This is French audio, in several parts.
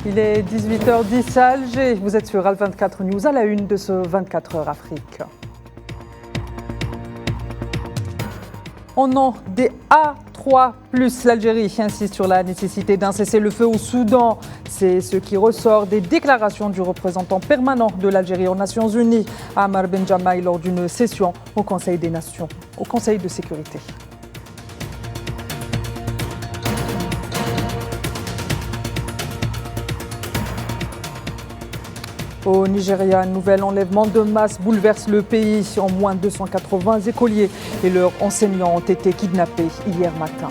Il est 18h10 à Alger. Vous êtes sur Al24 News à la une de ce 24 heures Afrique. Au nom des A3+, l'Algérie insiste sur la nécessité d'un cessez-le-feu au Soudan. C'est ce qui ressort des déclarations du représentant permanent de l'Algérie aux Nations Unies, Ammar Ben Jamaï, lors d'une session au Conseil des Nations, au Conseil de sécurité. Au Nigeria, un nouvel enlèvement de masse bouleverse le pays. En moins 280 écoliers et leurs enseignants ont été kidnappés hier matin.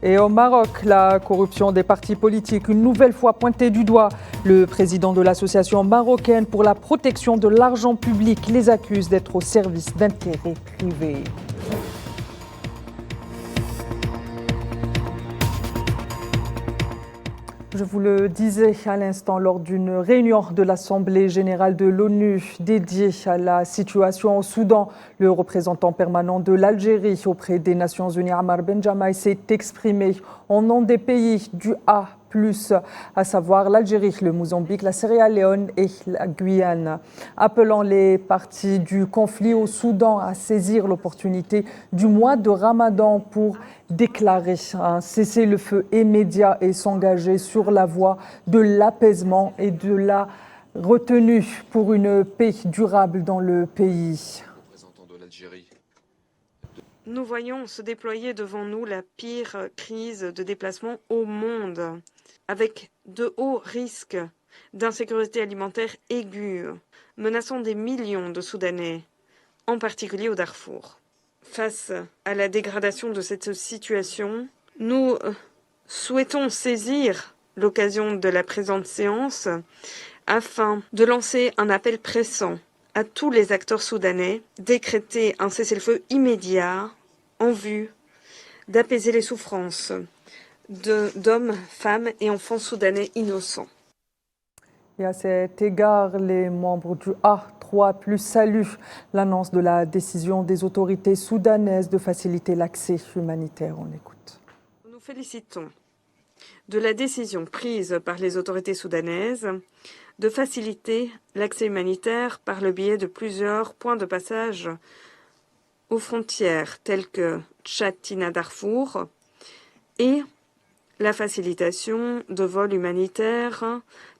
Et au Maroc, la corruption des partis politiques, une nouvelle fois pointée du doigt. Le président de l'association marocaine pour la protection de l'argent public les accuse d'être au service d'intérêts privés. Je vous le disais à l'instant, lors d'une réunion de l'Assemblée générale de l'ONU dédiée à la situation au Soudan, le représentant permanent de l'Algérie auprès des Nations Unies, Ammar Ben Jamaï, s'est exprimé en nom des pays du A+, à savoir l'Algérie, le Mozambique, la Sierra Leone et la Guyane, appelant les parties du conflit au Soudan à saisir l'opportunité du mois de Ramadan pour déclarer un cessez-le-feu immédiat et s'engager sur la voie de l'apaisement et de la retenue pour une paix durable dans le pays. Nous voyons se déployer devant nous la pire crise de déplacement au monde, avec de hauts risques d'insécurité alimentaire aiguë, menaçant des millions de Soudanais, en particulier au Darfour. Face à la dégradation de cette situation, nous souhaitons saisir l'occasion de la présente séance afin de lancer un appel pressant à tous les acteurs soudanais, décréter un cessez-le-feu immédiat en vue d'apaiser les souffrances d'hommes, femmes et enfants soudanais innocents. Et à cet égard, les membres du A3+ saluent l'annonce de la décision des autorités soudanaises de faciliter l'accès humanitaire. On écoute. Nous nous félicitons de la décision prise par les autorités soudanaises de faciliter l'accès humanitaire par le biais de plusieurs points de passage aux frontières telles que Tchad-Tina-Darfour et la facilitation de vols humanitaires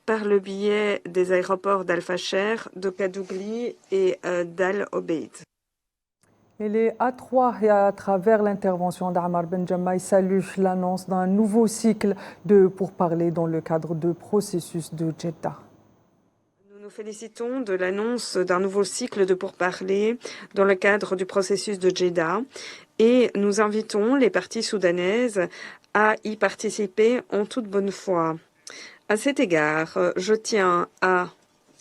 par le biais des aéroports d'Al-Fasher, de Kadougli et d'Al-Obeid. Et les A3 et à travers l'intervention d'Ammar Ben Jamaï saluent l'annonce d'un nouveau cycle de pourparlers dans le cadre du processus de Jeddah. Nous nous félicitons de l'annonce d'un nouveau cycle de pourparlers dans le cadre du processus de Jeddah et nous invitons les parties soudanaises à y participer en toute bonne foi. À cet égard, je tiens à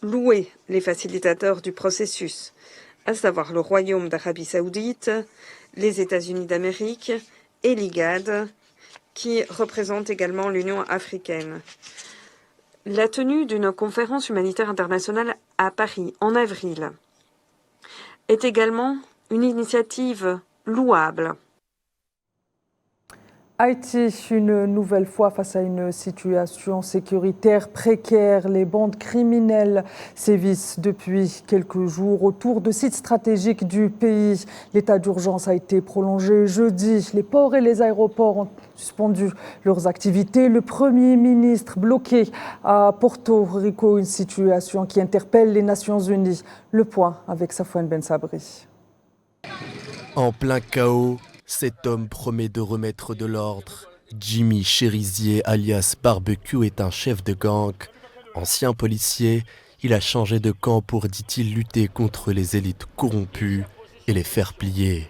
louer les facilitateurs du processus, à savoir le Royaume d'Arabie Saoudite, les États-Unis d'Amérique et l'IGAD, qui représente également l'Union africaine. La tenue d'une conférence humanitaire internationale à Paris en avril est également une initiative louable. Haïti, une nouvelle fois face à une situation sécuritaire précaire. Les bandes criminelles sévissent depuis quelques jours autour de sites stratégiques du pays. L'état d'urgence a été prolongé jeudi. Les ports et les aéroports ont suspendu leurs activités. Le Premier ministre bloqué à Porto Rico, une situation qui interpelle les Nations Unies. Le point avec Safouane Ben Sabri. En plein chaos, cet homme promet de remettre de l'ordre. Jimmy Cherizier, alias Barbecue, est un chef de gang. Ancien policier, il a changé de camp pour, dit-il, lutter contre les élites corrompues et les faire plier.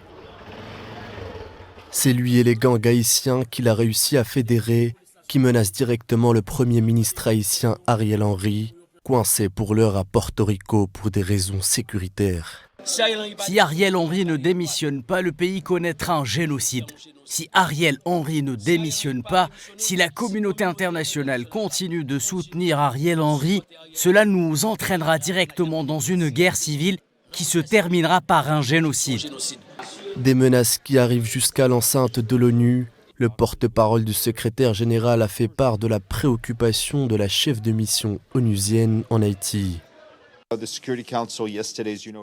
C'est lui et les gangs haïtiens qu'il a réussi à fédérer, qui menacent directement le Premier ministre haïtien Ariel Henry, coincé pour l'heure à Porto Rico pour des raisons sécuritaires. Si Ariel Henry ne démissionne pas, le pays connaîtra un génocide. Si Ariel Henry ne démissionne pas, si la communauté internationale continue de soutenir Ariel Henry, cela nous entraînera directement dans une guerre civile qui se terminera par un génocide. Des menaces qui arrivent jusqu'à l'enceinte de l'ONU. Le porte-parole du secrétaire général a fait part de la préoccupation de la chef de mission onusienne en Haïti.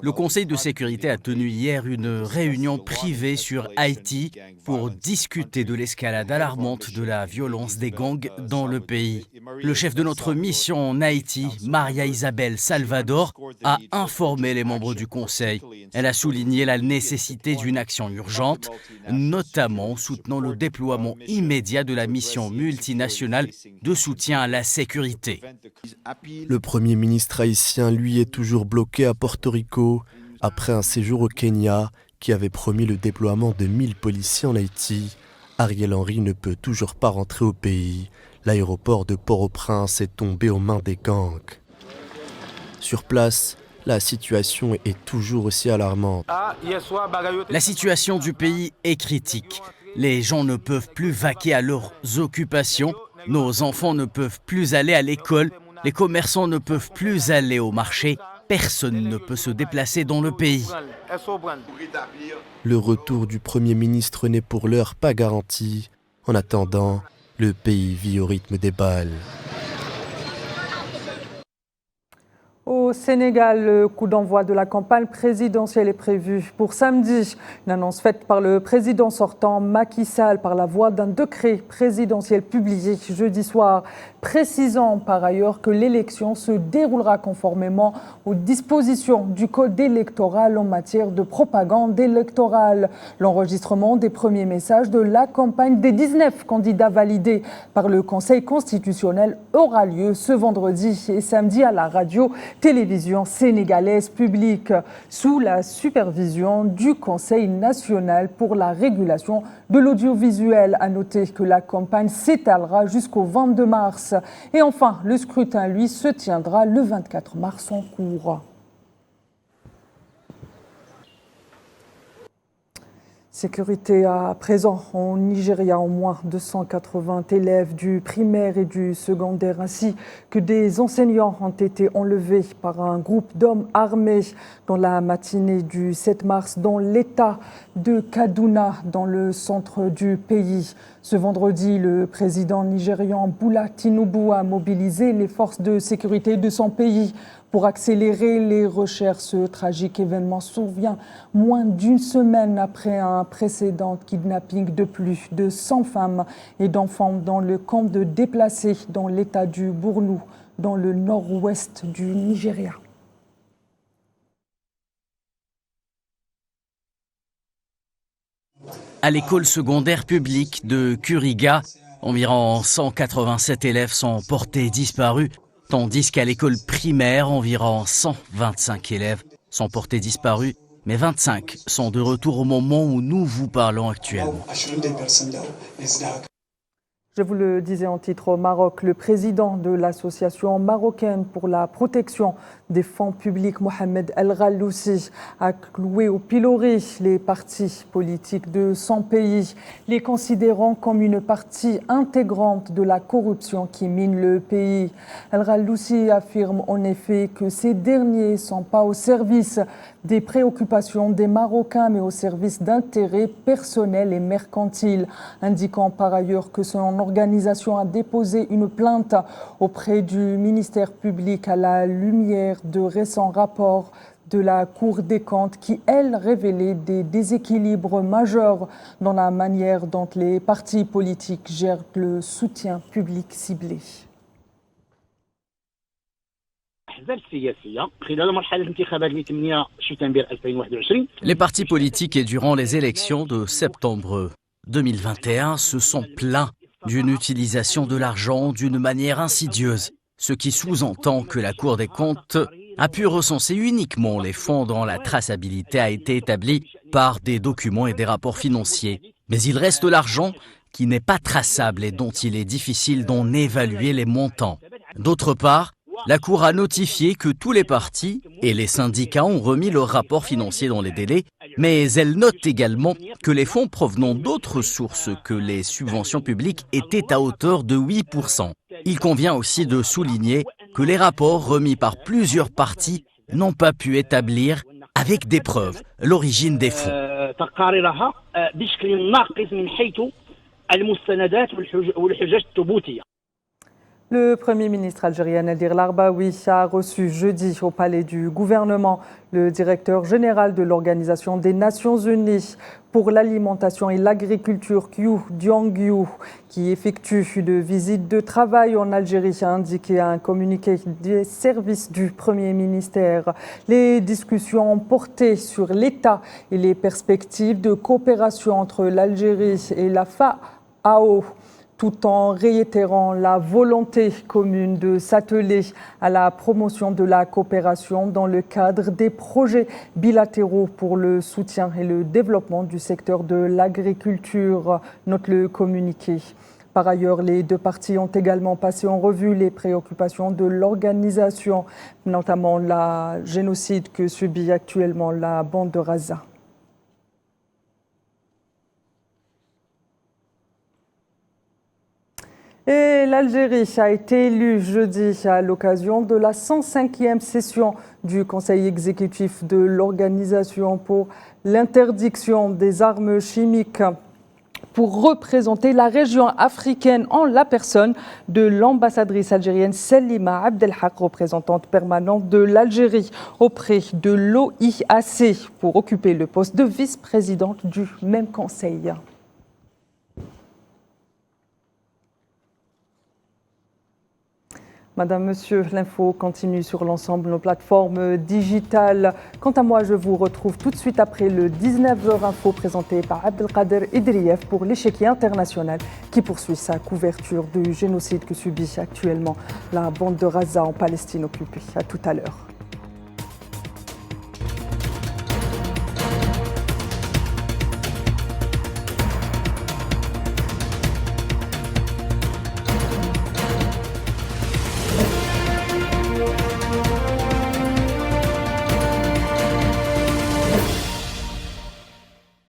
Le Conseil de sécurité a tenu hier une réunion privée sur Haïti pour discuter de l'escalade alarmante de la violence des gangs dans le pays. Le chef de notre mission en Haïti, Maria Isabel Salvador, a informé les membres du Conseil. Elle a souligné la nécessité d'une action urgente, notamment soutenant le déploiement immédiat de la mission multinationale de soutien à la sécurité. Le Premier ministre haïtien, lui, est toujours bloqué à Porto Rico après un séjour au Kenya qui avait promis le déploiement de 1000 policiers en Haïti. Ariel Henry ne peut toujours pas rentrer au pays. L'aéroport de Port-au-Prince est tombé aux mains des gangs. Sur place, la situation est toujours aussi alarmante. La situation du pays est critique. Les gens ne peuvent plus vaquer à leurs occupations. Nos enfants ne peuvent plus aller à l'école. Les commerçants ne peuvent plus aller au marché. Personne ne peut se déplacer dans le pays. Le retour du Premier ministre n'est pour l'heure pas garanti. En attendant, le pays vit au rythme des balles. Au Sénégal, le coup d'envoi de la campagne présidentielle est prévu pour samedi. Une annonce faite par le président sortant Macky Sall par la voie d'un décret présidentiel publié jeudi soir, précisant par ailleurs que l'élection se déroulera conformément aux dispositions du code électoral en matière de propagande électorale. L'enregistrement des premiers messages de la campagne des 19 candidats validés par le Conseil constitutionnel aura lieu ce vendredi et samedi à la radio-télévision sénégalaise publique sous la supervision du Conseil national pour la régulation de l'audiovisuel. À noter que la campagne s'étalera jusqu'au 22 mars. Et enfin, le scrutin, lui, se tiendra le 24 mars en cours. Sécurité à présent au Nigeria, au moins 280 élèves du primaire et du secondaire ainsi que des enseignants ont été enlevés par un groupe d'hommes armés dans la matinée du 7 mars dans l'état de Kaduna, dans le centre du pays. Ce vendredi, le président nigérian Bola Tinubu a mobilisé les forces de sécurité de son pays pour accélérer les recherches. Ce tragique événement survient moins d'une semaine après un précédent kidnapping de plus de 100 femmes et d'enfants dans le camp de déplacés dans l'état du Borno, dans le nord-ouest du Nigeria. À l'école secondaire publique de Kuriga, environ 187 élèves sont portés disparus, tandis qu'à l'école primaire, environ 125 élèves sont portés disparus, mais 25 sont de retour au moment où nous vous parlons actuellement. Je vous le disais en titre au Maroc, le président de l'association marocaine pour la protection des fonds publics, Mohamed El Ghaloussi, a cloué au pilori les partis politiques de son pays, les considérant comme une partie intégrante de la corruption qui mine le pays. El Ghaloussi affirme en effet que ces derniers ne sont pas au service des préoccupations des Marocains, mais au service d'intérêts personnels et mercantiles, indiquant par ailleurs que son organisation a déposé une plainte auprès du ministère public à la lumière de récents rapports de la Cour des comptes qui, elle, révélait des déséquilibres majeurs dans la manière dont les partis politiques gèrent le soutien public ciblé. Les partis politiques et durant les élections de septembre 2021 se sont plaints d'une utilisation de l'argent d'une manière insidieuse, ce qui sous-entend que la Cour des comptes a pu recenser uniquement les fonds dont la traçabilité a été établie par des documents et des rapports financiers. Mais il reste l'argent qui n'est pas traçable et dont il est difficile d'en évaluer les montants. D'autre part, la Cour a notifié que tous les partis et les syndicats ont remis leurs rapports financiers dans les délais, mais elle note également que les fonds provenant d'autres sources que les subventions publiques étaient à hauteur de 8%. Il convient aussi de souligner que les rapports remis par plusieurs partis n'ont pas pu établir avec des preuves l'origine des fonds. تقاريرها بشكل ناقص من حيث المستندات والحجج الثبوتيه. Le Premier ministre algérien Nadir Larbaoui a reçu jeudi au palais du gouvernement le directeur général de l'Organisation des Nations Unies pour l'alimentation et l'agriculture, Qiu Dianguiu, qui effectue une visite de travail en Algérie, a indiqué un communiqué des services du Premier ministère. Les discussions ont porté sur l'état et les perspectives de coopération entre l'Algérie et la FAO, tout en réitérant la volonté commune de s'atteler à la promotion de la coopération dans le cadre des projets bilatéraux pour le soutien et le développement du secteur de l'agriculture, note le communiqué. Par ailleurs, les deux parties ont également passé en revue les préoccupations de l'organisation, notamment le génocide que subit actuellement la bande de Gaza. Et l'Algérie a été élue jeudi à l'occasion de la 105e session du Conseil exécutif de l'Organisation pour l'interdiction des armes chimiques pour représenter la région africaine en la personne de l'ambassadrice algérienne Selima Abdelhak, représentante permanente de l'Algérie auprès de l'OIAC pour occuper le poste de vice-présidente du même conseil. Madame, Monsieur, l'info continue sur l'ensemble de nos plateformes digitales. Quant à moi, je vous retrouve tout de suite après le 19h Info présenté par Abdelkader Idrieff pour l'échiquier international qui poursuit sa couverture du génocide que subit actuellement la bande de Gaza en Palestine occupée. À tout à l'heure.